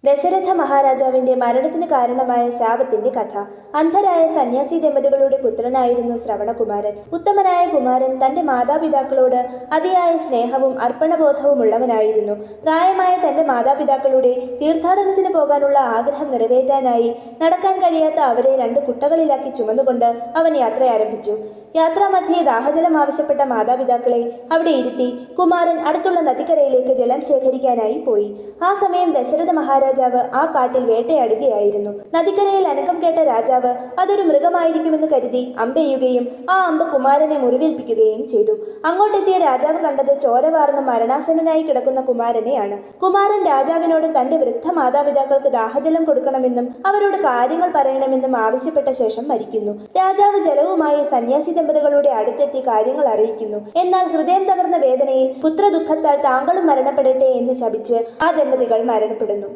ദശരഥ മഹാരാജാവിന്റെ മരണത്തിന് കാരണമായ ശാപത്തിന്റെ കഥ. അന്ധരായ സന്യാസി ദമ്പതികളുടെ പുത്രനായിരുന്നു ശ്രവണകുമാരൻ. ഉത്തമനായ കുമാരൻ തന്റെ മാതാപിതാക്കളോട് അതിയായ സ്നേഹവും അർപ്പണബോധവുമുള്ളവനായിരുന്നു. പ്രായമായ തന്റെ മാതാപിതാക്കളുടെ തീർത്ഥാടനത്തിന് പോകാനുള്ള ആഗ്രഹം നിറവേറ്റാനായി നടക്കാൻ കഴിയാത്ത അവരെ 2 കുട്ടകളിലാക്കി ചുമന്നുകൊണ്ട് അവൻ യാത്ര ആരംഭിച്ചു. യാത്രാമധ്യേ ദാഹജലം ആവശ്യപ്പെട്ട മാതാപിതാക്കളെ അവിടെ ഇരുത്തി കുമാരൻ അടുത്തുള്ള നദിക്കരയിലേക്ക് ജലം ശേഖരിക്കാനായി പോയി. ആ സമയം ദശരഥ മഹാരാജാവ് ആ കാട്ടിൽ വേട്ടയാടുകയായിരുന്നു. നദിക്കരയിൽ അനക്കം കേട്ട രാജാവ് അതൊരു മൃഗമായിരിക്കുമെന്ന് കരുതി അമ്പെയ്യുകയും ആ അമ്പ് കുമാരനെ മുറിവേൽപ്പിക്കുകയും ചെയ്തു. അങ്ങോട്ടെത്തിയ രാജാവ് കണ്ടത് ചോര വാർന്ന് മരണാസന്നനായി കിടക്കുന്ന കുമാരനെയാണ്. കുമാരൻ രാജാവിനോട് തന്റെ വൃദ്ധ മാതാപിതാക്കൾക്ക് ദാഹജലം കൊടുക്കണമെന്നും അവരോട് കാര്യങ്ങൾ പറയണമെന്നും ആവശ്യപ്പെട്ട ശേഷം മരിക്കുന്നു. രാജാവ് ജലവുമായി സന്യാസി ദമ്പതികളുടെ അടുത്തെത്തി കാര്യങ്ങൾ അറിയിക്കുന്നു. എന്നാൽ ഹൃദയം തകർന്ന വേദനയിൽ പുത്രദുഃഖത്താൽ താങ്കളും മരണപ്പെടട്ടെ എന്ന് ശപിച്ച് ആ ദമ്പതികൾ മരണപ്പെടുന്നു.